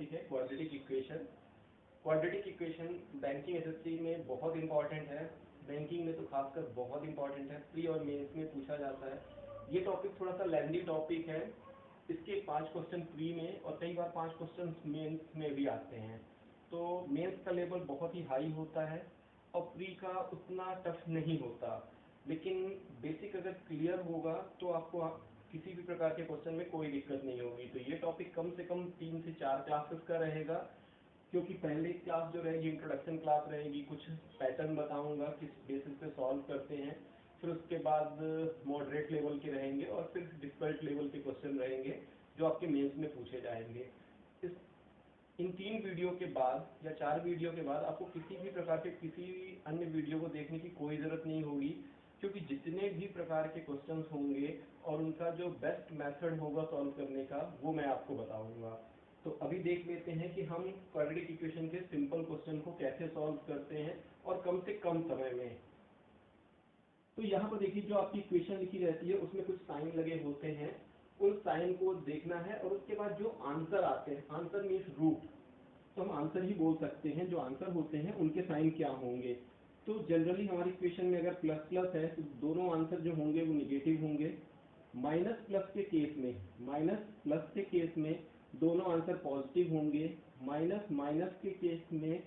Topic है quadratic equation. Quadratic equation banking SSC में बहुत इंपॉर्टेंट है, बैंकिंग में तो खासकर बहुत इंपॉर्टेंट है, प्री और मेंस में पूछा जाता है। ये टॉपिक थोड़ा सा लेंथी टॉपिक है, इसके 5 क्वेश्चन प्री में और कई बार 5 क्वेश्चन मेंस में भी आते हैं। तो मेंस का लेवल बहुत ही हाई होता है और प्री का उतना टफ नहीं होता, लेकिन बेसिक अगर क्लियर होगा तो आपको किसी भी प्रकार के क्वेश्चन में कोई दिक्कत नहीं होगी। तो ये टॉपिक कम से कम 3 से 4 क्लासेस का रहेगा, क्योंकि पहले क्लास जो रहेगी इंट्रोडक्शन क्लास रहेगी, कुछ पैटर्न बताऊंगा किस बेसिस पे सॉल्व करते हैं, फिर उसके बाद मॉडरेट लेवल के रहेंगे और फिर डिफिकल्ट लेवल के क्वेश्चन रहेंगे जो आपके मेंस में पूछे जाएंगे। इन 3 वीडियो के बाद या 4 वीडियो के बाद आपको किसी भी प्रकार के किसी भी अन्य वीडियो को देखने की कोई ज़रूरत नहीं होगी, क्योंकि जितने भी प्रकार के क्वेश्चंस होंगे और उनका जो बेस्ट मेथड होगा सॉल्व करने का वो मैं आपको बताऊंगा। तो अभी देख लेते हैं कि हम क्वाड्रेटिक इक्वेशन के सिंपल क्वेश्चन को कैसे सॉल्व करते हैं और कम से कम समय में। तो यहाँ पर देखिए जो आपकी इक्वेशन लिखी रहती है उसमें कुछ साइन लगे होते हैं, उन साइन को देखना है और उसके बाद जो आंसर आते हैं, आंसर मीन्स रूट, तो हम आंसर ही बोल सकते हैं, जो आंसर होते हैं उनके साइन क्या होंगे। तो जनरली हमारी इक्वेशन में अगर प्लस प्लस है तो दोनों आंसर जो होंगे वो निगेटिव होंगे। माइनस प्लस के केस में दोनों आंसर पॉजिटिव होंगे। माइनस माइनस के केस में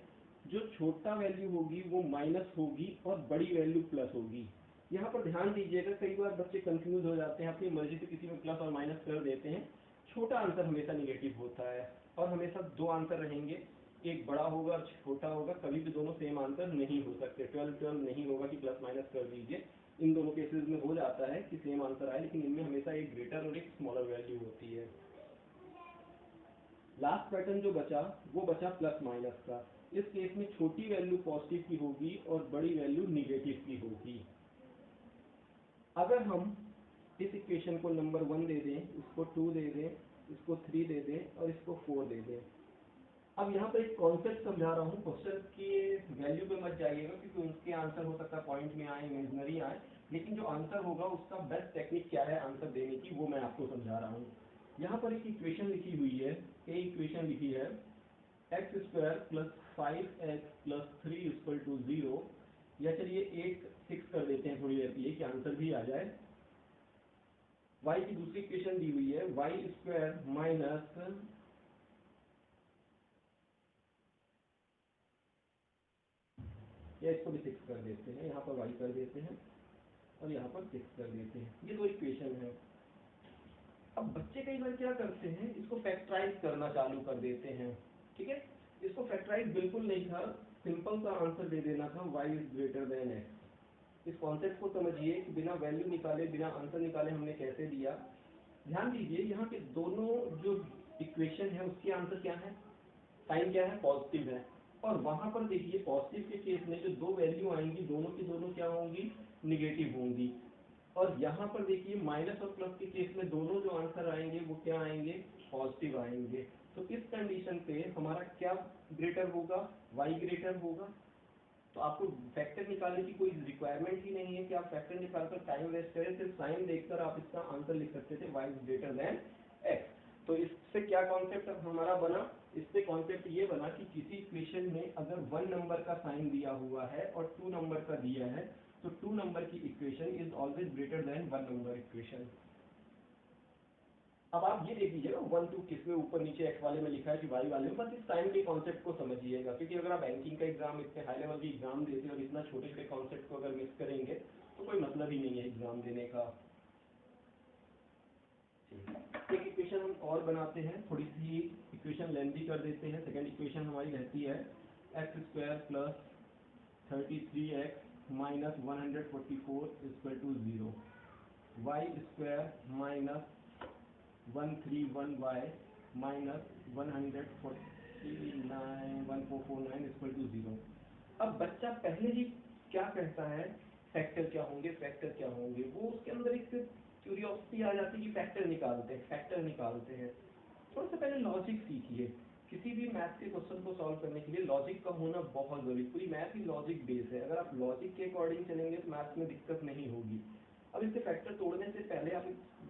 जो छोटा वैल्यू होगी वो माइनस होगी और बड़ी वैल्यू प्लस होगी। यहाँ पर ध्यान दीजिएगा, कई बार बच्चे कंफ्यूज हो जाते हैं, अपनी मर्जी से किसी में प्लस और माइनस कर देते हैं। छोटा आंसर हमेशा निगेटिव होता है और हमेशा 2 आंसर रहेंगे, एक बड़ा होगा और छोटा होगा, कभी भी दोनों सेम आंसर नहीं हो सकते। 12 नहीं होगा कि प्लस माइनस कर दीजिए, इन दोनों केसेस में हो जाता है कि सेम आंसर आए, लेकिन इनमें हमेशा एक ग्रेटर और एक स्मॉलर वैल्यू होती है। लास्ट पैटर्न जो बचा वो बचा प्लस माइनस का। इस केस में छोटी वैल्यू पॉजिटिव की होगी और बड़ी वैल्यू निगेटिव की होगी। अगर हम इस इक्वेशन को नंबर 1 दे दें, इसको 2 दे दें, इसको 3 दे दें और इसको 4 दे दें। अब यहाँ पर एक कॉन्सेप्ट समझा रहा हूँ, क्वेश्चन की वैल्यू पे मत जाइएगा, क्योंकि उसके आंसर हो सकता है पॉइंट में आए, इमेजिनरी आए, लेकिन जो आंसर होगा उसका बेस्ट टेक्निक क्या है आंसर देने की वो मैं आपको समझा रहा हूँ। यहाँ पर एक इक्वेशन लिखी हुई है, इक्वेशन लिखी है x² + 5x + 3 = 0, या चलिए 8 6 कर देते हैं थोड़ी देर के लिए कि आंसर भी आ जाए। y की दूसरी इक्वेशन दी हुई है y² - या इसको भी 6 कर देते हैं, यहाँ पर y कर देते हैं और यहाँ पर 6 कर देते हैं। ये 2 इक्वेशन है। अब बच्चे कई बार क्या करते हैं, इसको फैक्टराइज करना चालू कर देते हैं। ठीक है, इसको फैक्टराइज बिल्कुल नहीं था, सिंपल सा आंसर दे देना था y > x। इस कॉन्सेप्ट को समझिए कि बिना वैल्यू निकाले, बिना आंसर निकाले हमने कैसे दिया। ध्यान दीजिए यहाँ के दोनों जो इक्वेशन है उसके आंसर क्या है, साइन क्या है, पॉजिटिव है। और वहां पर देखिए पॉजिटिव के केस में जो 2 वैल्यू आएंगी दोनों की दोनों क्या होंगी, निगेटिव होंगी। और यहाँ पर देखिए माइनस और प्लस के केस में दोनों जो आंसर आएंगे वो क्या आएंगे, पॉजिटिव आएंगे। तो इस कंडीशन पे हमारा क्या ग्रेटर होगा, y ग्रेटर होगा। तो आपको फैक्टर निकालने की कोई रिक्वायरमेंट ही नहीं है कि आप फैक्टर निकालकर टाइम वेस्ट करें, सिर्फ साइन देखकर आप इसका आंसर लिख सकते थे y > x। तो इससे क्या कॉन्सेप्ट हमारा बना, इससे कॉन्सेप्ट ये बना कि किसी इक्वेशन में अगर 1 नंबर का साइन दिया हुआ है और 2 नंबर का दिया है, तो 2 नंबर की equation is always greater than 1 number equation. अब आप ये देख लीजिएगा 1 2 किसमें ऊपर नीचे x वाले में लिखा है कि y वाले में, बस इस टाइम के कॉन्सेप्ट को समझिएगा, क्योंकि अगर आप बैंकिंग का एग्जाम इतने हाई लेवल की एग्जाम देते और इतना छोटे छोटे कॉन्सेप्ट को अगर मिस करेंगे तो कोई मतलब ही नहीं है एग्जाम देने का। एक इक्वेशन हम और बनाते हैं, थोड़ी सी इक्वेशन लेंथी कर देते हैं। सेकंड इक्वेशन हमारी रहती है x² + 33x - 144 = 0, y² - 131y - 149 = 0। अब बच्चा पहले ही क्या कहता है, फैक्टर क्या होंगे, फैक्टर क्या होंगे, वो उसके अंदर एक क्यूरियोसिटी आ जाती है कि फैक्टर निकालते हैं। थोड़ा सा पहले लॉजिक सीखिए, किसी भी मैथ के क्वेश्चन को सॉल्व करने के लिए लॉजिक का होना बहुत जरूरी। पूरी मैथ ही लॉजिक बेस है, अगर आप लॉजिक के अकॉर्डिंग चलेंगे तो मैथ में दिक्कत नहीं होगी। अब इसके फैक्टर तोड़ने से पहले आप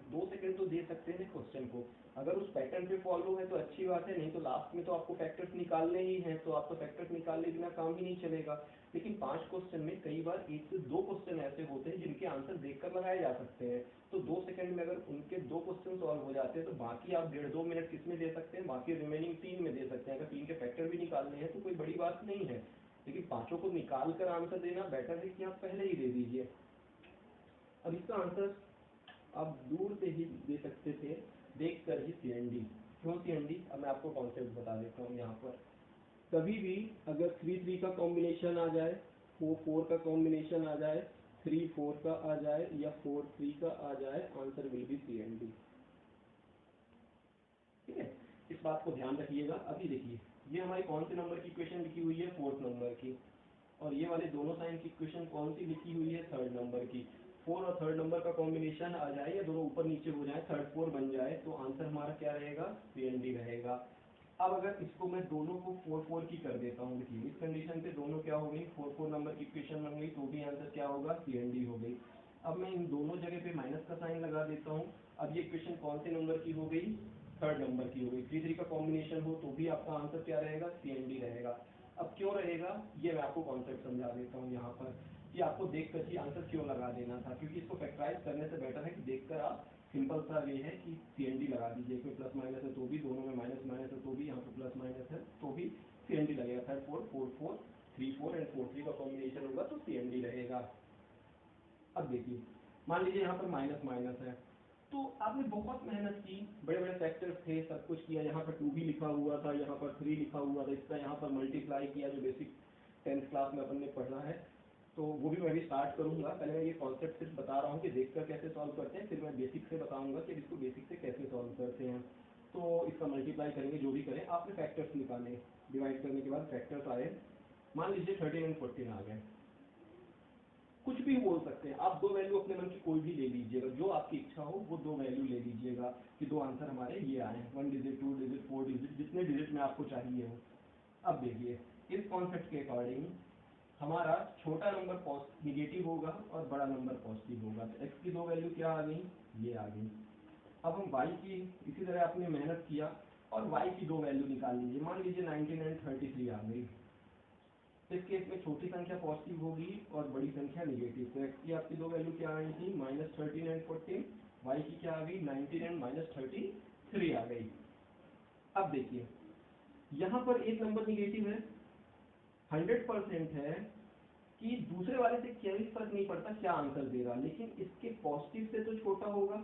2 सेकंड तो दे सकते हैं क्वेश्चन को। अगर उस पैटर्न पे फॉलो है तो अच्छी बात है, नहीं तो लास्ट में तो आपको फैक्टर्स निकालने ही हैं, तो आपको फैक्टर्स निकालने बिना काम ही नहीं चलेगा। लेकिन 5 क्वेश्चन में कई बार 1 से 2 क्वेश्चन ऐसे होते हैं जिनके आंसर देखकर लगाए जा सकते हैं, तो 2 सेकंड में अगर उनके 2 क्वेश्चन सॉल्व हो जाते हैं तो बाकी आप 1.5-2 मिनट किसमें दे सकते हैं, बाकी रिमेनिंग 3 में दे सकते हैं। अगर 3 के फैक्टर भी निकालने हैं तो कोई बड़ी बात नहीं है, लेकिन पांचों को निकाल कर आंसर देना बेटर है कि आप पहले ही दे दीजिए। अब इसका आंसर आप दूर से ही दे सकते थे, देख कर ही CND। क्यों CND? अब मैं आपको कॉन्सेप्ट बता देता हूँ। यहाँ पर कभी भी अगर 3-3 का कॉम्बिनेशन आ जाए, 4-4 का कॉम्बिनेशन आ जाए, 3-4 का आ जाए या 4-3 का आ जाए, आंसर विल बी CND। ठीक है, इस बात को ध्यान रखिएगा। अभी देखिए ये हमारी कौन से नंबर की इक्वेशन लिखी हुई है, 4th नंबर की, और ये वाले दोनों साइन की इक्वेशन कौन सी लिखी हुई है, 3rd नंबर की। 4 और 3rd नंबर का कॉम्बिनेशन आ जाए या दोनों ऊपर नीचे हो जाए, 3rd 4 बन जाए, तो आंसर हमारा क्या रहेगा, CND रहेगा। अब अगर इसको मैं दोनों को 4-4 की कर देता हूँ, देखिए इस कंडीशन पे दोनों क्या हो गई, 4-4 नंबर की इक्वेशन बन गई, तो भी आंसर क्या होगा, CND हो गई। अब मैं इन दोनों जगह पे माइनस का साइन लगा देता हूँ। अब ये इक्वेशन कौन से नंबर की हो गई, 3rd नंबर की हो गई। 3-3 का कॉम्बिनेशन हो तो भी आपका आंसर क्या रहेगा, CND रहेगा। अब क्यों रहेगा, ये मैं आपको कॉन्सेप्ट समझा देता हूँ यहाँ पर, कि आपको देख कर ही आंसर क्यों लगा देना था, क्योंकि इसको फैक्टराइज करने से बेटर है कि देखकर आप सिंपल सा वे है कि CND लगा दीजिए। कोई प्लस माइनस है तो भी, दोनों में माइनस माइनस है तो भी, यहाँ पे प्लस माइनस है तो भी CND लगेगा। 3rd 4 4-4 3-4 एंड 4-3 का कॉम्बिनेशन होगा तो CND रहेगा। अब देखिए मान लीजिए यहाँ पर माइनस माइनस है, तो आपने बहुत मेहनत की, बड़े बड़े फैक्टर्स थे, सब कुछ किया, यहाँ पर 2 भी लिखा हुआ था, यहाँ पर 3 लिखा हुआ था, इसका यहाँ पर मल्टीप्लाई किया जो बेसिक 10th क्लास में अपन ने पढ़ा है, तो वो भी मैं भी स्टार्ट करूंगा। पहले मैं ये कॉन्सेप्ट सिर्फ बता रहा हूँ कि देखकर कैसे सॉल्व करते हैं, फिर मैं बेसिक से बताऊंगा कि इसको बेसिक से कैसे सॉल्व करते हैं। तो इसका मल्टीप्लाई करेंगे, जो भी करें, आपने फैक्टर्स निकाले, डिवाइड करने के बाद फैक्टर्स आए, मान लीजिए 13 एंड 14 आ गए। कुछ भी बोल सकते हैं आप, 2 वैल्यू अपने मन की कोई भी ले लीजिएगा, जो आपकी इच्छा हो वो 2 वैल्यू ले लीजिएगा कि 2 आंसर हमारे ये आए हैं, 1 डिजिट, 2 डिजिट, 4 डिजिट, जितने डिजिट में आपको चाहिए हो। अब देखिए इस कॉन्सेप्ट के अकॉर्डिंग हमारा छोटा नंबर निगेटिव होगा और बड़ा नंबर पॉजिटिव होगा, तो x की 2 वैल्यू क्या आ गई, ये आ गई। अब हम y की, इसी तरह आपने मेहनत किया और y की 2 वैल्यू निकाल लीजिए, मान लीजिए 19 एंड 33 आ गई। इस केस में छोटी संख्या पॉजिटिव होगी और बड़ी संख्या निगेटिव, तो x की आपकी 2 वैल्यू क्या आई थी, -13 एंड 14, y की क्या आ गई, 19 एंड -33 आ गई। अब देखिए यहाँ पर एक नंबर निगेटिव है, 100% है कि दूसरे वाले से कोई फर्क नहीं पड़ता क्या आंसर दे रहा, लेकिन इसके पॉजिटिव से तो छोटा होगा।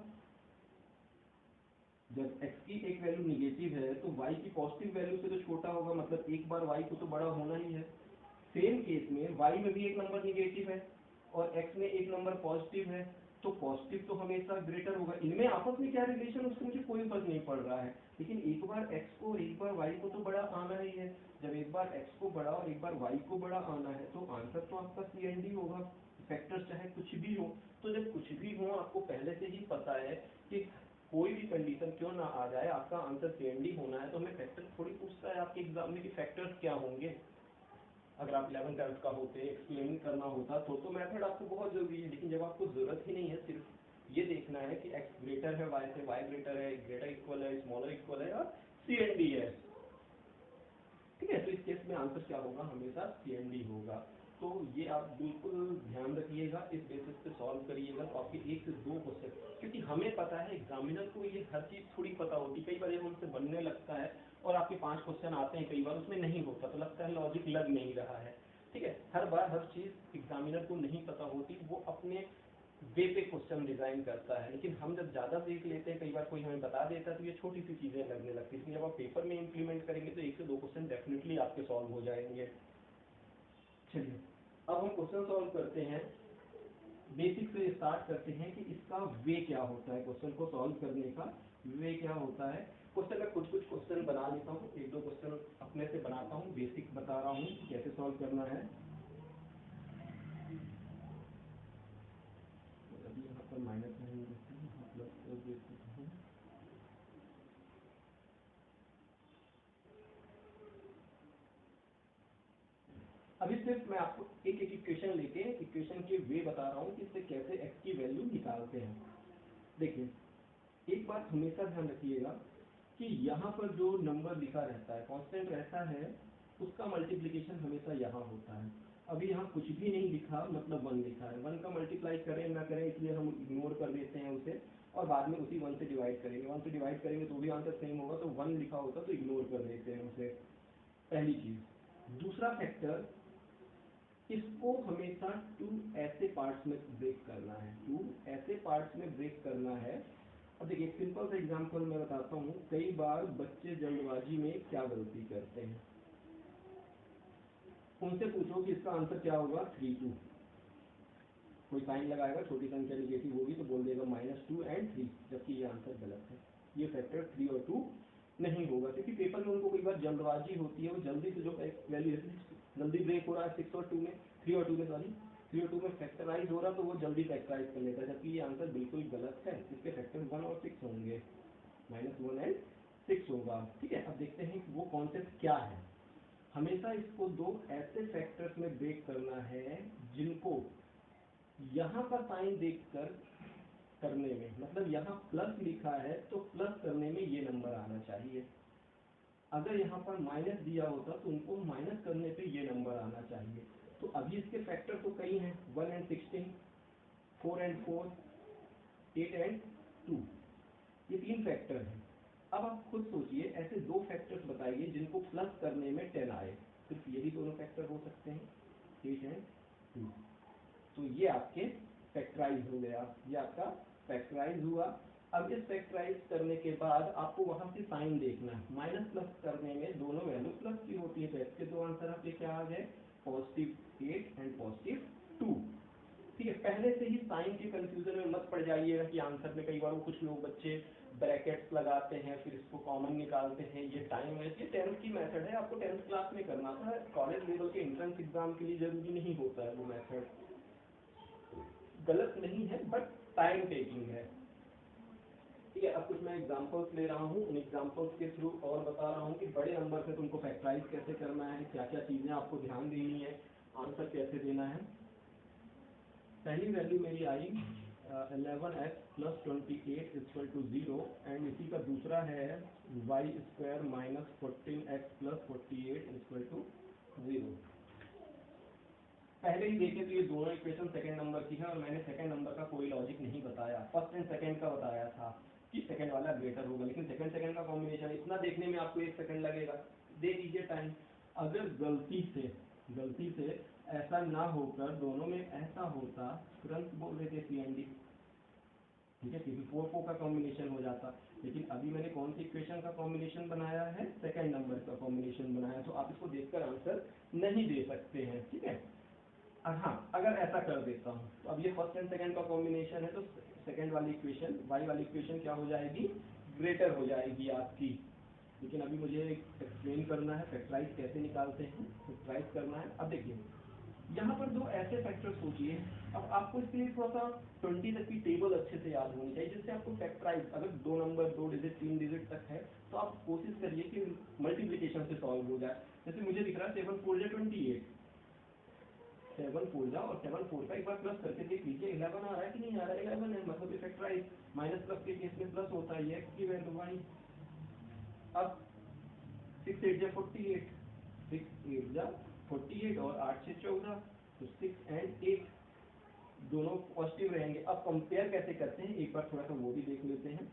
जब x की एक वैल्यू निगेटिव है तो y की पॉजिटिव वैल्यू से तो छोटा होगा, मतलब एक बार y को तो बड़ा होना ही है। सेम केस में y में भी एक नंबर निगेटिव है और x में एक नंबर पॉजिटिव है, तो पॉजिटिव तो हमेशा ग्रेटर होगा। इनमें आपस में क्या रिलेशन, उससे मुझे कोई फर्क नहीं पड़ रहा है, लेकिन एक बार x को और एक बार y को तो बड़ा आना ही है। जब एक बार x को बड़ा और एक बार y को बड़ा आना है तो आंसर तो आपका CND होगा, फैक्टर्स चाहे कुछ भी हो। तो जब कुछ भी हो आपको पहले से ही पता है कि कोई भी कंडीशन क्यों ना आ जाए आपका आंसर CND होना है, तो हमें फैक्टर थोड़ी पूछता है आपके एग्जाम में कि फैक्टर्स क्या होंगे। अगर आप 11th-12th का होते, एक्सप्लेन करना होता तो मेथड आपको बहुत जरूरी है, लेकिन जब आपको जरूरत ही नहीं है, सिर्फ ये देखना है कि x ग्रेटर है y से, y ग्रेटर है, ग्रेटर इक्वल है, स्मॉलर इक्वल है और CND है। ठीक है, तो इस केस में आंसर क्या होगा, हमेशा CND होगा। तो ये आप बिल्कुल ध्यान रखिएगा, इस बेसिस पे सॉल्व करिएगा तो आपके 1 से 2 क्वेश्चन, क्योंकि हमें पता है एग्जामिनर को ये हर चीज थोड़ी पता होती, कई बार हमसे बनने लगता है और आपके 5 क्वेश्चन आते हैं, कई बार उसमें नहीं होता तो लगता है लॉजिक लग नहीं रहा है। ठीक है, हर बार हर चीज एग्जामिनर को नहीं पता होती, वो अपने वे पे क्वेश्चन डिजाइन करता है, लेकिन हम जब ज्यादा सीख लेते हैं, कई बार कोई हमें बता देता है तो ये छोटी सी चीजें लगने लगती है, इसलिए जब आप पेपर में इंप्लीमेंट करेंगे तो 1 से 2 क्वेश्चन डेफिनेटली आपके सॉल्व हो जाएंगे। चलिए अब हम क्वेश्चन सॉल्व करते हैं, बेसिक से स्टार्ट करते हैं कि इसका वे क्या होता है, क्वेश्चन को सॉल्व करने का वे क्या होता है। क्वेश्चन में कुछ कुछ क्वेश्चन बना लेता हूँ, 1-2 क्वेश्चन अपने से बनाता हूँ, बेसिक बता रहा हूँ कैसे सॉल्व करना है। अभी यहाँ पर माइनस नहीं देते हैं, प्लस कर देते हैं। अभी सिर्फ मैं आपको एक एक इक्वेशन लेके इक्वेशन के वे बता रहा हूँ कि इससे कैसे x की वैल्यू निकालते हैं। देखिए एक बात हमेशा ध्यान रखिएगा कि यहाँ पर जो नंबर लिखा रहता है, कांस्टेंट रहता है, उसका मल्टीप्लिकेशन हमेशा यहाँ होता है। अभी यहाँ कुछ भी नहीं लिखा, मतलब 1 लिखा है। 1 का मल्टीप्लाई करें ना करें इसलिए हम इग्नोर कर देते हैं उसे, और बाद में उसी 1 से डिवाइड करेंगे। 1 से डिवाइड करेंगे तो भी आंसर सेम होगा, तो 1 लिखा होता तो इग्नोर कर देते हैं उसे, पहली चीज। दूसरा फैक्टर, इसको हमेशा 2 ऐसे पार्ट्स में ब्रेक करना है, 2 ऐसे पार्ट्स में ब्रेक करना है। अब देखिए एक सिंपल सा एग्जांपल मैं बताता हूँ। कई बार बच्चे जल्दबाजी में क्या गलती करते हैं, उनसे पूछो कि इसका आंसर क्या होगा, 3 2। कोई साइन लगाएगा, छोटी संख्या निगेटिव होगी तो बोल देगा -2 एंड 3, जबकि ये आंसर गलत है। ये फैक्टर 3 और 2 नहीं होगा, क्योंकि पेपर में उनको कई बार जल्दबाजी होती है, वो जल्दी से जो वैल्यू जल्दी ब्रेक हो रहा है 6 और 2 में, 3 और 2 में, सॉरी 3 और 2 में फैक्टराइज हो रहा, तो वो जल्दी फैक्टराइज कर लेता है, जबकि ये आंसर बिल्कुल गलत है। इसके फैक्टर 1 और 6 होंगे, -1 एंड 6 होगा। ठीक है, अब देखते हैं वो कॉन्सेप्ट क्या है। हमेशा इसको 2 ऐसे फैक्टर्स में ब्रेक करना है जिनको यहाँ पर साइन देखकर करने में, मतलब यहाँ प्लस लिखा है तो प्लस करने में ये नंबर आना चाहिए। अगर यहाँ पर माइनस दिया होता तो उनको माइनस करने पे ये नंबर आना चाहिए। तो अभी इसके फैक्टर तो कई हैं, 1 एंड 16, 4 एंड 4, 8 एंड 2, ये 3 फैक्टर हैं। अब आप खुद सोचिए, ऐसे 2 फैक्टर्स बताइए जिनको प्लस करने में 10 आए। सिर्फ यही दोनों फैक्टर हो सकते हैं, 8 एंड 2। तो ये आपके फैक्टराइज हो गया, ये आपका फैक्टराइज हुआ। अब इस फैक्टराइज करने के बाद आपको वहां से साइन देखना है। माइनस प्लस करने में दोनों वैल्यू प्लस की होती है, तो इसके 2 आंसर आपके क्या आ गए, +8 एंड +2। ठीक है, पहले से ही साइन के कंफ्यूजन में मत पड़ जाइएगा कि आंसर में कई बार कुछ लोग बच्चे ब्रैकेट्स लगाते हैं फिर इसको कॉमन निकालते हैं, ये टाइम है। ये 10th की मेथड है, आपको 10th क्लास में करना था, कॉलेज लेवल के एंट्रेंस एग्जाम के लिए जरूरी नहीं होता है वो मेथड। गलत नहीं है, बट टाइम टेकिंग है। ठीक है, अब कुछ मैं एग्जांपल्स ले रहा हूँ, उन एग्जांपल्स के थ्रू और बता रहा हूँ कि बड़े नंबर से तुमको फैक्टराइज कैसे करना है, क्या क्या चीजें आपको ध्यान देनी है, आंसर कैसे देना है। पहली वैल्यू मेरी आई 11x + 28 = 0, एंड इसी का दूसरा है y² - 14x + 48 = 0। पहले ही देखे तो ये दोनों इक्वेशन सेकंड नंबर की है, और मैंने सेकंड नंबर का कोई लॉजिक नहीं बताया, फर्स्ट एंड सेकंड का बताया था कि सेकंड वाला ग्रेटर होगा, लेकिन सेकंड का कॉम्बिनेशन इतना देखने में आपको 1 सेकंड लगेगा, दे दीजिए टाइम। अगर गलती से ऐसा ना होकर दोनों में ऐसा होता, तुरंत बोल देते CND। ठीक है, क्योंकि 4 का कॉम्बिनेशन हो जाता, लेकिन अभी मैंने कौन सी इक्वेशन का कॉम्बिनेशन बनाया है, सेकंड नंबर का कॉम्बिनेशन बनाया, तो आप इसको देखकर आंसर नहीं दे सकते हैं। ठीक है, हाँ, अगर ऐसा कर देता हूँ तो अब ये फर्स्ट एंड सेकंड का कॉम्बिनेशन है, तो सेकंड वाली इक्वेशन, वाई वाली इक्वेशन क्या हो जाएगी, ग्रेटर हो जाएगी आपकी। लेकिन अभी मुझे एक्सप्लेन करना है फैक्टराइज कैसे निकालते हैं, फैक्टराइज करना है। अब देखिए यहाँ पर 2 ऐसे फैक्टर सोचिए। अब आपको इसके लिए थोड़ा सा 20 तक की टेबल अच्छे से याद होनी चाहिए, जिससे आपको फैक्टराइज, अगर 2 नंबर 2 डिजिट 3 डिजिट तक है तो आप कोशिश करिए कि मल्टीप्लीकेशन से सॉल्व हो जाए। जैसे मुझे दिख रहा है 7 4 28, 7 4 जा, और 7 4 का एक बार प्लस करके देख लीजिए 11 आ रहा है कि नहीं आ रहा है, 11 है, मतलब फैक्टराइज। माइनस प्लस के केस में प्लस होता है, ये x की वैल्यू y। अब 6 8 जा 48, 6 8 जा 48 और 8 6 14, तो 6 एंड 8 दोनों पॉजिटिव रहेंगे। अब कंपेयर कैसे करते हैं, एक बार थोड़ा सा वो भी देख लेते हैं।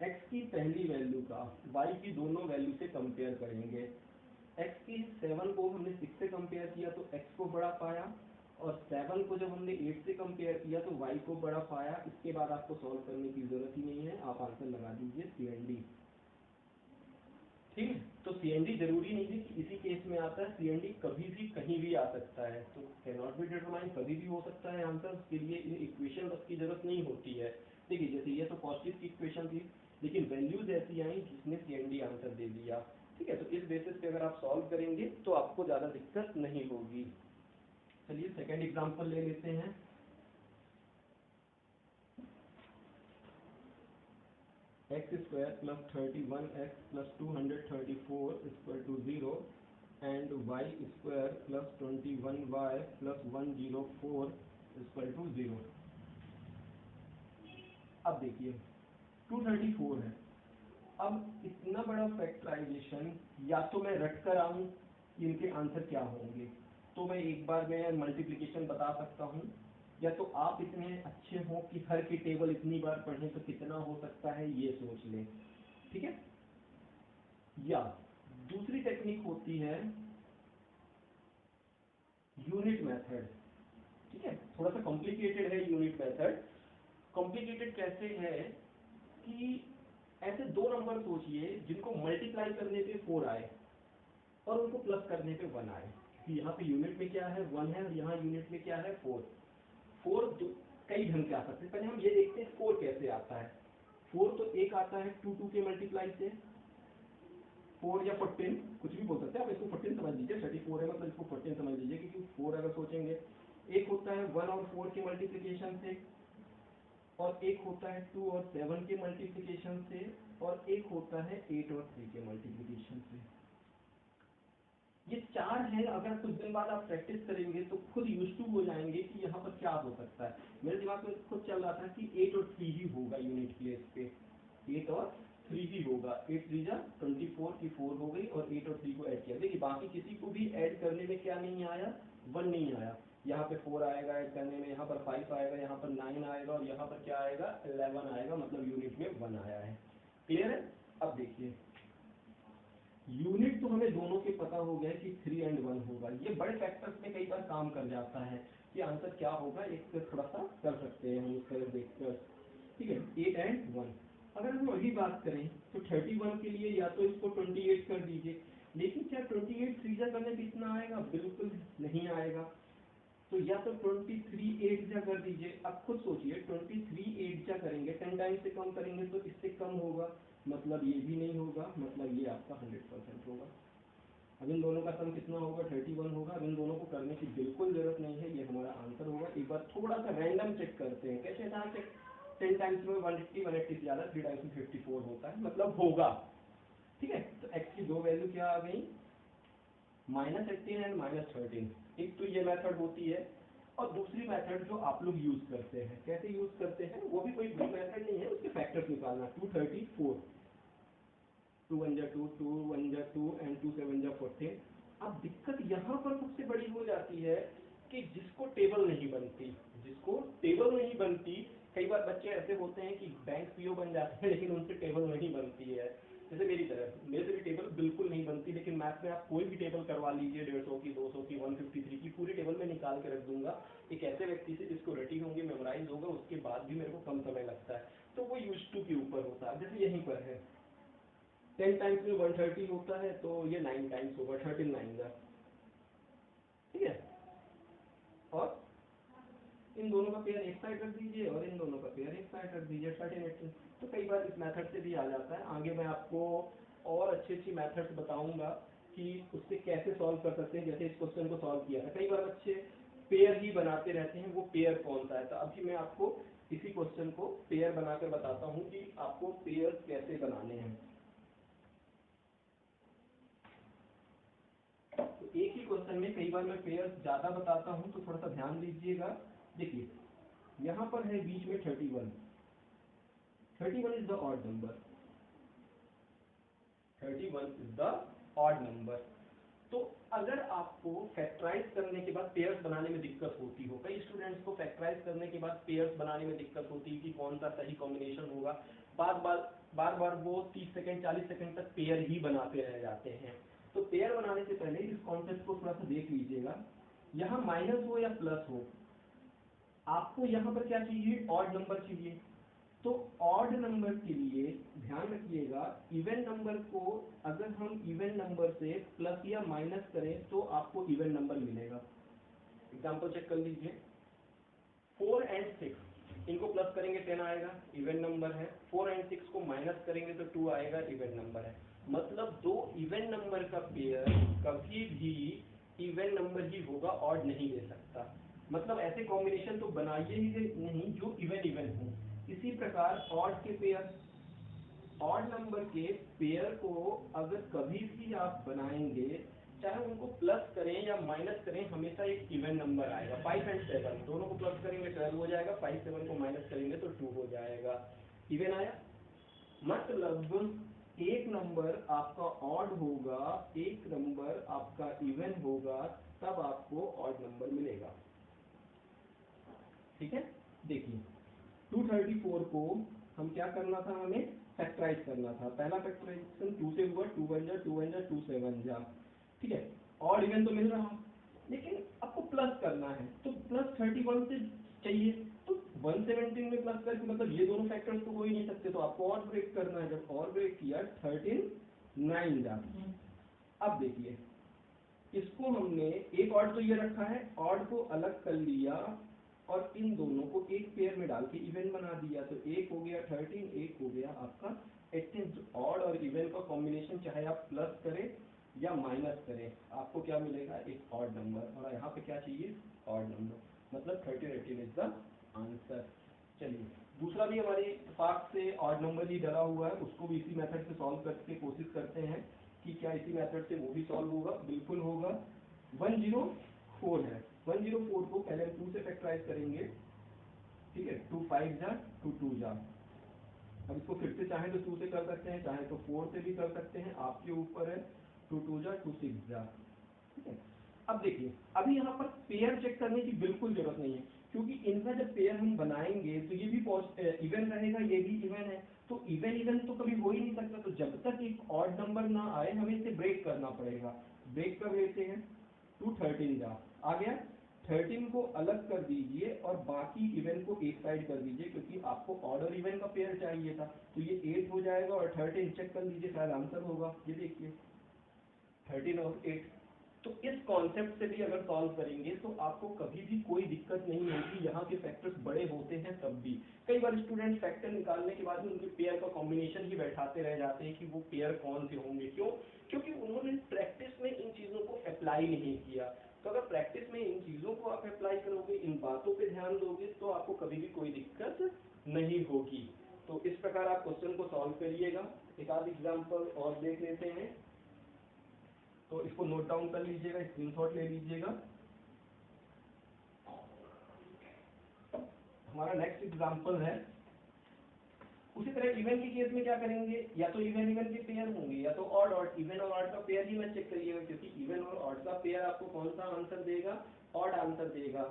x की पहली वैल्यू का y की दोनों वैल्यू से कंपेयर करेंगे। x की 7 को हमने 6 से कंपेयर किया तो x को बड़ा पाया, और 7 को जब हमने 8 से कंपेयर किया तो y को बड़ा पाया। इसके बाद आपको सॉल्व करने की जरूरत ही नहीं है, आप आंसर लगा दीजिए CND। ठीक है, तो CND जरूरी नहीं है कि इसी केस में आता है, CND कभी भी कहीं भी आ सकता है, तो कैन नॉट बी डिटरमाइन कभी भी हो सकता है आंसर। उसके लिए इन इक्वेशन की जरूरत नहीं होती है। देखिए जैसे ये तो पॉजिटिव की इक्वेशन थी, लेकिन वैल्यूज ऐसी आई जिसने CND आंसर दे दिया। ठीक है, तो इस बेसिस पे अगर आप सॉल्व करेंगे तो आपको ज्यादा दिक्कत नहीं होगी। चलिए सेकेंड एग्जाम्पल ले लेते हैं। x² + 31x + 234 = 0, and y² + 21y + 104 = 0। अब देखिए 234 है। अब इतना बड़ा फैक्टराइजेशन या तो मैं रट कर आऊँ कि इनके आंसर क्या होंगे, तो मैं एक बार में मल्टीप्लिकेशन बता सकता हूँ, या तो आप इतने अच्छे हो कि हर की टेबल इतनी बार पढ़ें तो कितना हो सकता है ये सोच लें, ठीक है। या दूसरी टेक्निक होती है यूनिट मेथड, ठीक है। थोड़ा सा कॉम्प्लिकेटेड है यूनिट मेथड। कॉम्प्लिकेटेड कैसे है कि ऐसे दो नंबर सोचिए जिनको मल्टीप्लाई करने पे 4 आए और उनको प्लस करने पे 1 आए। यहाँ पे यूनिट में क्या है 1 है और यहाँ यूनिट में क्या है 4। 4 कई ढंग से आ सकते हैं। पहले हम ये देखते हैं 4 कैसे आता है। 4 तो एक आता है 2 के मल्टीप्लाई से, 4 या 14 कुछ भी बोल सकते हैं आप, इसको 14 समझ लीजिए, 34 है मतलब इसको 14 समझ लीजिए, क्योंकि 4 अगर सोचेंगे। एक होता है 1 और 4 के मल्टीप्लिकेशन से, और एक होता है 2 और 7 के मल्टीप्लिकेशन से, और एक होता है 8 और 3 के मल्टीप्लिकेशन से। ये 4 है। अगर कुछ दिन बाद आप प्रैक्टिस करेंगे तो खुद यूज टू हो जाएंगे कि यहाँ पर क्या हो सकता है। मेरे दिमाग में खुद चल रहा था कि 8 और 3 ही होगा यूनिट प्लेस पे, 8 और 3 ही होगा। 8 3 जा 24 की 4 हो गई और 8 और 3 को ऐड किया। देखिए बाकी किसी को भी ऐड करने में क्या नहीं आया, 1 नहीं आया। यहाँ पे 4 आएगा ऐड करने में, यहाँ पर 5 आएगा, यहाँ पर 9 आएगा और यहाँ पर क्या आएगा 11 आएगा, मतलब यूनिट में 1 आया है। क्लियर है। अब देखिए यूनिट तो हमें दोनों के पता हो गया कि 3 और 1 होगा। ये बड़े फैक्टर्स में कई बार काम कर जाता है कि आंसर क्या होगा, एक थोड़ा सा कर सकते हैं हम इस तरह देखकर, ठीक है। 8 और 1। अगर हम वही बात करें तो 31 के लिए या तो इसको 28 कर दीजिए, लेकिन क्या 28 3 करने पे इतना आएगा, बिल्कुल नहीं आएगा। तो या तो 23 8 जा कर दीजिए। अब खुद सोचिए 23 8 जा करेंगे 10 टाइम से कम करेंगे तो इससे कम होगा, मतलब ये भी नहीं होगा, मतलब ये आपका 100% होगा। अब इन दोनों का सम कितना होगा 31 होगा। अब इन दोनों को करने की बिल्कुल जरूरत नहीं है, ये हमारा आंसर होगा। एक बार थोड़ा सा रैंडम चेक करते हैं, कैसे था चेक। 10 टाइम्स में 180 180 से ज्यादा, 3 टाइम्स में 54 होता है, मतलब होगा, ठीक है। तो x की दो वैल्यू क्या आ गई, -18 और -13। एक तो ये मेथड होती है, और दूसरी मेथड जो आप लोग यूज करते हैं, कैसे यूज करते हैं, वो भी कोई बड़ी मेथड नहीं है, उसके फैक्टर्स निकालना। 234, 2 1 जा 2, 2 1 जा 2 एंड 2 7 जा 14। अब दिक्कत यहाँ पर सबसे बड़ी हो जाती है कि जिसको टेबल नहीं बनती, जिसको टेबल नहीं बनती, कई बार बच्चे ऐसे होते हैं कि बैंक पीओ बन जाते हैं लेकिन उनसे टेबल नहीं बनती है। जैसे मेरी तरह, मेरे से भी टेबल बिल्कुल नहीं बनती, लेकिन मैथ में आप कोई भी टेबल करवा लीजिए, 150 की, 200 की, 153 की, पूरी टेबल में निकाल के रख दूंगा एक ऐसे व्यक्ति से जिसको रटी होंगी, मेमोराइज होगा, उसके बाद भी मेरे को कम समय लगता है। तो वो यूज टू के ऊपर होता है। जैसे यहीं पर है 10 टाइम्स में 130 होता है, तो ये 9 टाइम्स होगा, 13 9 का, ठीक है। और इन दोनों का पेयर एक साइड रख दीजिए और इन दोनों का पेयर एक साइड रख दीजिए, 13 18। तो कई बार इस मेथड से भी आ जाता है। आगे मैं आपको और अच्छी मेथड्स बताऊंगा कि उससे कैसे सॉल्व कर सकते हैं। जैसे इस क्वेश्चन को सॉल्व किया था, कई बार बच्चे पेयर ही बनाते रहते हैं, वो पेयर कौन सा है। तो अभी मैं आपको इसी क्वेश्चन को पेयर बनाकर बताता हूँ कि आपको पेयर कैसे बनाने हैं। तो एक ही क्वेश्चन में कई बार मैं पेयर ज्यादा बताता हूँ, तो थोड़ा सा ध्यान दीजिएगा। देखिए यहाँ पर है बीच में 31, 31 is the odd number, 31 is the odd number. तो अगर आपको फैक्टराइज करने के बाद पेयर्स बनाने में दिक्कत होती हो, कई स्टूडेंट्स को फैक्टराइज करने के बाद पेयर्स बनाने में दिक्कत होती है कि कौन सा सही कॉम्बिनेशन होगा, बार बार वो 30 सेकंड 40 सेकंड तक पेयर ही बनाते रह जाते हैं। तो पेयर बनाने से पहले इस कॉन्सेप्ट को थोड़ा सा देख लीजिएगा। यहाँ माइनस हो या प्लस हो, आपको यहाँ पर क्या चाहिए, ऑड नंबर चाहिए। तो ऑड नंबर के लिए ध्यान रखिएगा, इवन नंबर को अगर हम इवन नंबर से प्लस या माइनस करें तो आपको इवन नंबर मिलेगा। एग्जांपल चेक कर लीजिए, 4 और 6, इनको प्लस करेंगे 10 आएगा, इवन नंबर है। 4 और 6 को माइनस करेंगे तो 2 आएगा, इवन नंबर है। मतलब दो इवन नंबर का पेयर कभी भी इवन नंबर ही होगा, ऑड नहीं दे सकता। मतलब ऐसे कॉम्बिनेशन तो बनाइए ही नहीं जो इवन इवन हो। इसी प्रकार ऑड के पेयर, ऑड नंबर के पेयर को अगर कभी भी आप बनाएंगे, चाहे उनको प्लस करें या माइनस करें, हमेशा एक इवन नंबर आएगा। 5 और 7 दोनों को प्लस करेंगे 12 हो जाएगा, 5 7 को माइनस करेंगे तो 2 हो जाएगा, इवन आया। मतलब एक नंबर आपका ऑड होगा, एक नंबर आपका इवन होगा, तब आपको ऑड नंबर मिलेगा। ठीक है, देखिए 234 को हम क्या करना था, हमें फैक्टराइज करना था। पहला फैक्टराइजेशन 2 से हुआ, 2 1 जा 2 1 जा 2 7 जा। ठीक है, ऑड इवन तो मिल रहा, लेकिन आपको प्लस करना है, तो प्लस 31 से चाहिए, तो 117 में प्लस करके मतलब ये दोनों फैक्टर्स तो हो ही नहीं सकते, तो आपको और ब्रेक करना है। जब और ब्रेक किया 13 9 जा। अब देखिए इसको हमने एक ऑड तो ये रखा है, ऑड को अलग कर लिया और इन दोनों को एक पेयर में डाल के इवन बना दिया, तो एक हो गया 13, एक हो गया आपका 18। ऑड और इवन का कॉम्बिनेशन चाहे आप प्लस करें या माइनस करें, आपको क्या मिलेगा, एक ऑड नंबर। और यहाँ पे क्या चाहिए, ऑड नंबर, मतलब 13 18 इज द आंसर। चलिए दूसरा भी हमारे इत्तेफाक से ऑड नंबर ही डला हुआ है, उसको भी इसी मेथड से सॉल्व करके कोशिश करते हैं कि क्या इसी मेथड से वो भी सॉल्व होगा। बिल्कुल होगा। 104 है, 104 को पहले हम 2 से फैक्टराइज करेंगे। ठीक है, 2 5 जा 2 2 जा। अब इसको फिर से चाहे तो 2 से कर सकते हैं, चाहे तो 4 से भी कर सकते हैं, आपके ऊपर है। 2 2 जा 2 6 जा। ठीक है, अब देखिए अभी यहाँ पर पेयर चेक करने की बिल्कुल जरूरत नहीं है, क्योंकि इनका जब पेयर हम बनाएंगे तो ये भी इवन रहेगा, ये भी इवन है, तो इवन इवन तो कभी हो ही नहीं सकता। तो जब तक एक ऑड नंबर ना आए हमें इसे ब्रेक करना पड़ेगा। ब्रेक कर लेते हैं, 2 13 जा आ गया। 13 को अलग कर दीजिए और बाकी इवन को एक साइड कर दीजिए, क्योंकि आपको ऑड और इवन का पेयर चाहिए था। तो ये 8 हो जाएगा और 13 चेक कर लीजिए, शायद आंसर होगा। ये देखिए 13 और 8। तो इस कॉन्सेप्ट से भी अगर सॉल्व करेंगे तो आपको कभी भी कोई दिक्कत नहीं होगी। यहाँ के फैक्टर्स बड़े होते हैं तब भी। कई बार स्टूडेंट फैक्टर निकालने के बाद भी उनके पेयर का कॉम्बिनेशन ही बैठाते रह जाते हैं कि वो पेयर कौन से होंगे। क्यों? क्योंकि उन्होंने प्रैक्टिस में इन चीज़ों को अप्लाई नहीं किया। तो अगर प्रैक्टिस में इन चीज़ों को आप अप्लाई करोगे, इन बातों पे ध्यान दोगे, तो आपको कभी भी कोई दिक्कत नहीं होगी। तो इस प्रकार आप क्वेश्चन को सॉल्व करिएगा। एक आध एग्जाम्पल और देख लेते हैं, तो इसको नोट डाउन कर लीजिएगा, स्क्रीनशॉट ले लीजिएगा। हमारा नेक्स्ट एग्जांपल है, उसी तरह इवन के केस में क्या करेंगे, या तो इवन इवन के पेयर होंगे या तो ऑड ऑड। इवन और ऑड का पेयर ही मत चेक करिएगा, क्योंकि इवन और ऑड का पेयर आपको कौन सा आंसर देगा, ऑड आंसर देगा।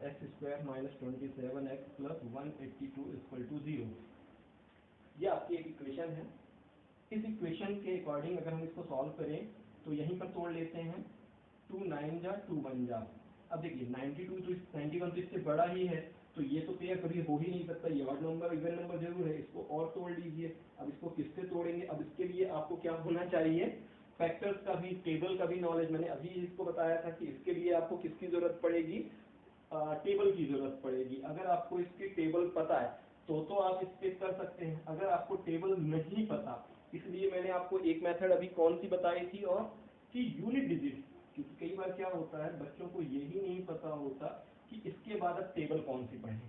x² - 27x + 182 = 0। ये आपकी एक इक्वेशन है। इस इक्वेशन के अकॉर्डिंग अगर हम इसको सॉल्व करें तो यहीं पर तोड़ लेते हैं, 2 9 जा 2 1 जा। अब देखिए 92 तो 91 तो इससे बड़ा ही है, तो ये तो पेयर कभी हो ही नहीं सकता। ये ऑड नंबर इवन नंबर जरूर है, इसको और तोड़ लीजिए। अब इसको किससे तोड़ेंगे, अब इसके लिए आपको क्या होना चाहिए, फैक्टर्स का भी, टेबल का भी नॉलेज। मैंने अभी इसको बताया था कि इसके लिए आपको किसकी जरूरत पड़ेगी, टेबल की जरूरत पड़ेगी। अगर आपको इसकी टेबल पता है तो आप इस पे कर सकते हैं। अगर आपको टेबल नहीं पता, इसलिए मैंने आपको एक मेथड अभी कौन सी बताई थी, और कि यूनिट डिजिट। क्योंकि कई बार क्या होता है, बच्चों को यही नहीं पता होता कि इसके बाद अब टेबल कौन सी पढ़ें।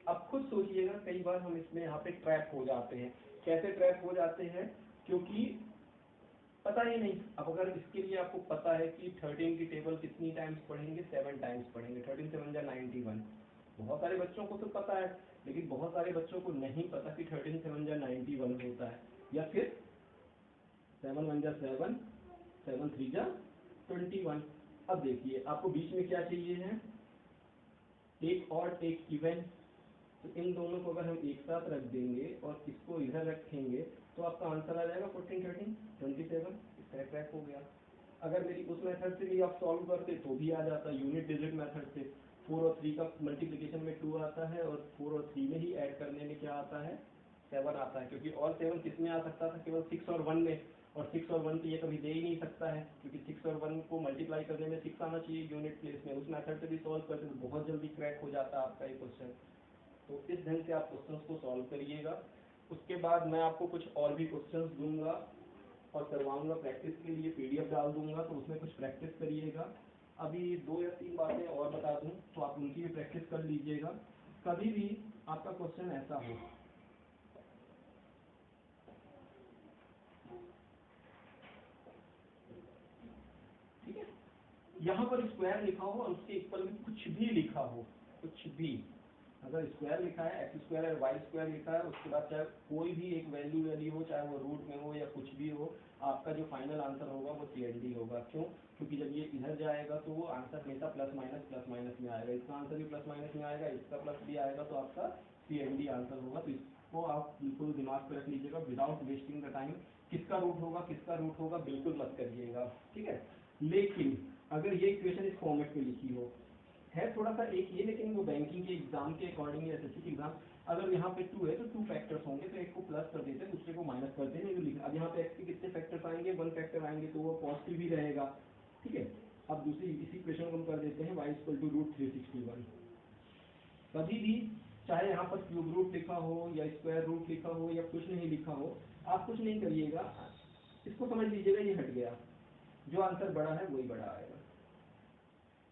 अब खुद सोचिएगा, कई बार हम इसमें यहाँ पे ट्रैप हो जाते हैं। कैसे ट्रैप हो जाते हैं, क्योंकि पता ही नहीं। अब अगर इसके लिए आपको पता है कि 13 की टेबल कितनी टाइम्स पढ़ेंगे, 7 टाइम्स पढ़ेंगे। 13 7 जा 91। बहुत सारे बच्चों को तो पता है, लेकिन बहुत सारे बच्चों को नहीं पता कि 13 7 जा 91 होता है। या फिर 7 1 जा 7, 7 3 जा 21। अब देखिए आपको बीच में क्या चाहिए है, एक ऑड एक इवन। तो इन दोनों को अगर हम एक साथ रख देंगे और इसको इधर रखेंगे तो आपका आंसर आ जाएगा 14 13 27। इसका ट्रैक हो गया। अगर मेरी उस मेथड से भी आप सॉल्व करते तो भी आ जाता, यूनिट डिजिट मेथड से। 4 और 3 का मल्टीप्लिकेशन में 2 आता है, और 4 और 3 में ही ऐड करने में क्या आता है, 7 आता है। क्योंकि और 7 किस में आ सकता था, केवल 6 और 1 में। और 6 और 1 तो ये कभी दे ही नहीं सकता है, क्योंकि 6 और 1 को मल्टीप्लाई करने में 6 आना चाहिए यूनिट प्लेस में। उस मेथड से भी सॉल्व करते तो बहुत जल्दी क्रैक हो जाता आपका ये क्वेश्चन। तो इस ढंग से आप क्वेश्चंस को सॉल्व करिएगा। उसके बाद मैं आपको कुछ और भी क्वेश्चंस दूंगा और करवाऊंगा प्रैक्टिस के लिए, पीडीएफ डाल दूंगा, तो उसमें कुछ प्रैक्टिस करिएगा। अभी 2 या 3 बातें और बता दूं तो आप उनकी भी प्रैक्टिस कर लीजिएगा। कभी भी आपका क्वेश्चन ऐसा हो, ठीक है, यहाँ पर स्क्वायर लिखा हो और उसके ऊपर भी कुछ भी लिखा हो, कुछ भी, अगर स्क्वायर लिखा है एक्स स्क्वायर और वाई स्क्वायर लिखा है, उसके बाद चाहे कोई भी एक वैल्यू हो, चाहे वो रूट में हो या कुछ भी हो, आपका जो फाइनल आंसर होगा वो CND होगा। क्यों? क्योंकि जब ये इधर जाएगा तो वो आंसर हमेशा प्लस माइनस में आएगा, इसका आंसर भी प्लस माइनस में आएगा, इसका प्लस भी आएगा, तो आपका CND आंसर होगा। तो इसको आप बिल्कुल दिमाग पे रख लीजिएगा विदाउट वेस्टिंग द टाइम। किसका रूट होगा बिल्कुल मत करिएगा, ठीक है। लेकिन अगर ये इक्वेशन इस फॉर्मेट में लिखी हो, है थोड़ा सा एक ये, लेकिन वो बैंकिंग के एग्जाम के अकॉर्डिंग या SSC के एग्जाम, अगर यहाँ पे 2 है तो 2 फैक्टर्स होंगे, तो एक को प्लस कर देते हैं, दूसरे को माइनस करते हैं, नहीं तो लिखना। अब यहाँ पे x के कितने फैक्टर्स आएंगे, 1 फैक्टर आएंगे, तो वो पॉजिटिव ही रहेगा, ठीक है। अब दूसरी इसी इक्वेशन को हम कर देते हैं y = √361। कभी भी चाहे यहाँ पर क्यूब रूट लिखा हो या स्क्वायर रूट लिखा हो या कुछ नहीं लिखा हो, आप कुछ नहीं करिएगा, इसको समझ लीजिएगा ये हट गया, जो आंसर बड़ा है वही बड़ा आएगा,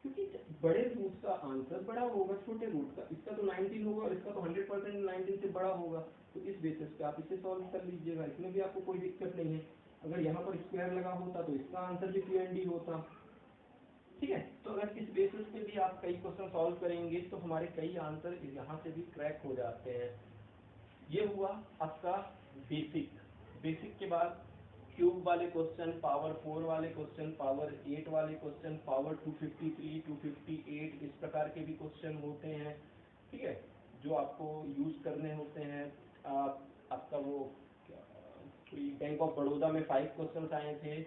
क्योंकि बड़े रूट का आंसर बड़ा होगा छोटे रूट का। इसका तो 19 होगा और इसका तो 100% 19 से बड़ा होगा, तो इस बेसिस पे आप इसे सॉल्व कर लीजिएगा, इसमें भी आपको कोई दिक्कत नहीं है। अगर यहाँ पर स्क्वायर लगा होता तो इसका आंसर भी CND होता, ठीक है। तो अगर इस बेसिस पे भी आप कई क्वेश्चन सॉल्व करेंगे तो हमारे कई आंसर यहाँ से भी क्रैक हो जाते हैं। ये हुआ आपका बेसिक। बेसिक के बाद क्यूब वाले क्वेश्चन, पावर 4 वाले क्वेश्चन, पावर 8 वाले क्वेश्चन, पावर 253, 258, इस प्रकार के भी क्वेश्चन होते हैं, ठीक है, जो आपको यूज करने होते हैं। आपका वो बैंक ऑफ बड़ौदा में 5 क्वेश्चन आए थे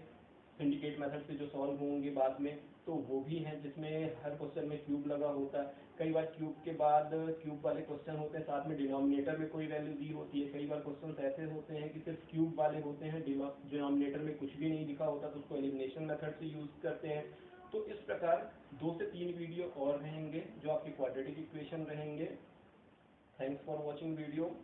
सिंडिकेट मेथड से जो सॉल्व होंगे बाद में, तो वो भी हैं जिसमें हर क्वेश्चन में क्यूब लगा होता है। कई बार क्यूब के बाद क्यूब वाले क्वेश्चन होते हैं, साथ में डिनोमिनेटर में कोई वैल्यू दी होती है। कई बार क्वेश्चन ऐसे होते हैं कि सिर्फ क्यूब वाले होते हैं, डिनोमिनेटर में कुछ भी नहीं लिखा होता, तो उसको एलिमिनेशन मेथड से यूज करते हैं। तो इस प्रकार 2 से 3 वीडियो और रहेंगे जो आपके क्वाड्रेटिक इक्वेशन रहेंगे। Thanks for watching video.